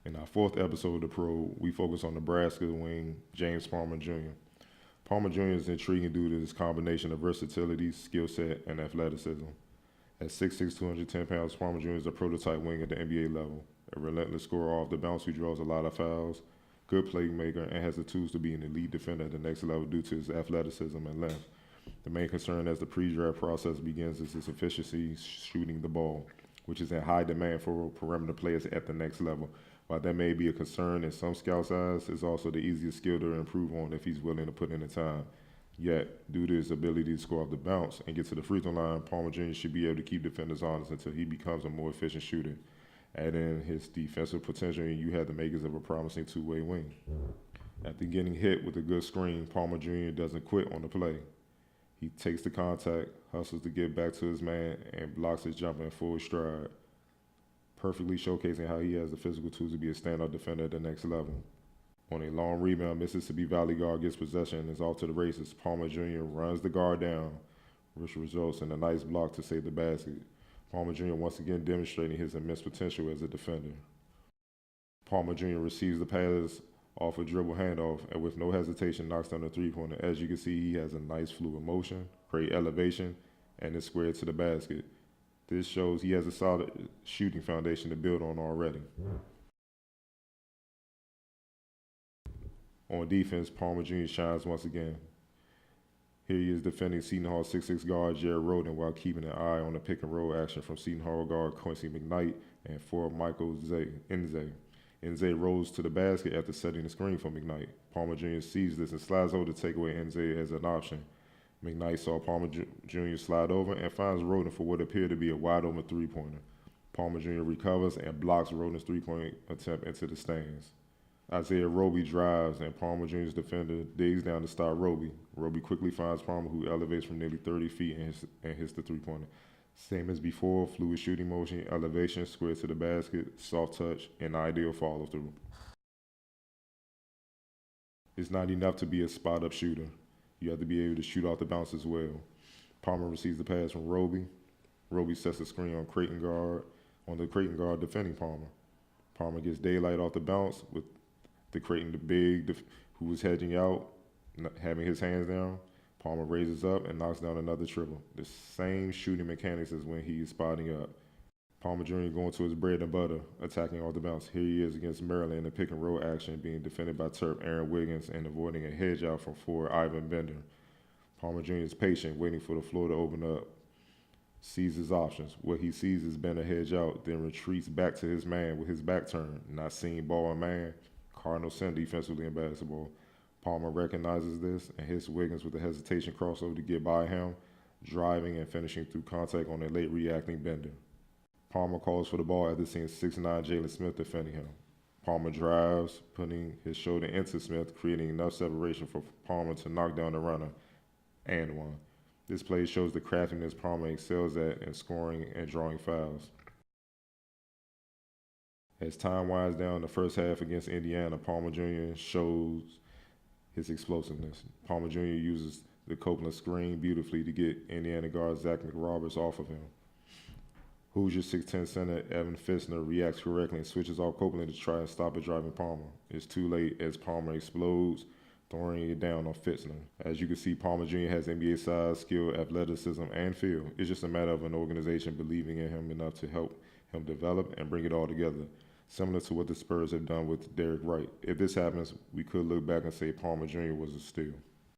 In our fourth episode of The Pro, we focus on Nebraska wing James Palmer Jr. Palmer Jr. is intriguing due to his combination of versatility, skill set, and athleticism. At 6'6", 210 pounds, Palmer Jr. is a prototype wing at the NBA level, a relentless scorer off the bounce who draws a lot of fouls, good playmaker, and has the tools to be an elite defender at the next level due to his athleticism and length. The main concern as the pre-draft process begins is his efficiency shooting the ball, which is in high demand for perimeter players at the next level. While that may be a concern in some scouts' eyes, it's also the easiest skill to improve on if he's willing to put in the time. Yet, due to his ability to score off the bounce and get to the free throw line, Palmer Jr. should be able to keep defenders honest until he becomes a more efficient shooter. Add in his defensive potential, and you have the makers of a promising two-way wing. After getting hit with a good screen, Palmer Jr. doesn't quit on the play. He takes the contact, hustles to get back to his man, and blocks his jumper in full stride, perfectly showcasing how he has the physical tools to be a standout defender at the next level. On a long rebound, Mississippi Valley guard gets possession and is off to the races. Palmer Jr. runs the guard down, which results in a nice block to save the basket. Palmer Jr. once again demonstrating his immense potential as a defender. Palmer Jr. receives the pass off a dribble handoff and with no hesitation knocks down the three-pointer. As you can see, he has a nice fluid motion, great elevation, and is squared to the basket. This shows he has a solid shooting foundation to build on already. On defense, Palmer Jr. shines once again. Here he is defending Seton Hall 6'6" guard Jared Roden while keeping an eye on the pick and roll action from Seton Hall guard Quincy McKnight and forward Michael Nze. Nze rolls to the basket after setting the screen for McKnight. Palmer Jr. sees this and slides over to take away Nze as an option. McKnight saw Palmer Jr. slide over and finds Roden for what appeared to be a wide open three-pointer. Palmer Jr. recovers and blocks Roden's three-point attempt into the stands. Isaiah Roby drives and Palmer Jr.'s defender digs down to stop Roby. Roby quickly finds Palmer, who elevates from nearly 30 feet and hits the three-pointer. Same as before, fluid shooting motion, elevation, square to the basket, soft touch, and ideal follow-through. It's not enough to be a spot-up shooter. You have to be able to shoot off the bounce as well. Palmer receives the pass from Roby. Roby sets the screen on the Creighton guard defending Palmer. Palmer gets daylight off the bounce with the Creighton the big who was hedging out, having his hands down. Palmer raises up and knocks down another triple. The same shooting mechanics as when he is spotting up. Palmer Jr. going to his bread and butter, attacking off the bounce. Here he is against Maryland in the pick and roll action, being defended by Terp Aaron Wiggins and avoiding a hedge out from forward Ivan Bender. Palmer Jr. is patient, waiting for the floor to open up. Sees his options. What he sees is Bender hedge out, then retreats back to his man with his back turned. Not seeing ball and man. Cardinal sin defensively in basketball. Palmer recognizes this and hits Wiggins with a hesitation crossover to get by him, driving and finishing through contact on a late reacting Bender. Palmer calls for the ball after seeing 6'9" Jalen Smith defending him. Palmer drives, putting his shoulder into Smith, creating enough separation for Palmer to knock down the runner and one. This play shows the craftiness Palmer excels at in scoring and drawing fouls. As time winds down the first half against Indiana, Palmer Jr. shows his explosiveness. Palmer Jr. uses the Copeland screen beautifully to get Indiana guard Zach McRoberts off of him. Hoosier 6'10" center Evan Fitzner reacts correctly and switches off Copeland to try and stop a driving Palmer. It's too late as Palmer explodes, throwing it down on Fitzner. As you can see, Palmer Jr. has NBA size, skill, athleticism, and feel. It's just a matter of an organization believing in him enough to help him develop and bring it all together, similar to what the Spurs have done with Derek Wright. If this happens, we could look back and say Palmer Jr. was a steal.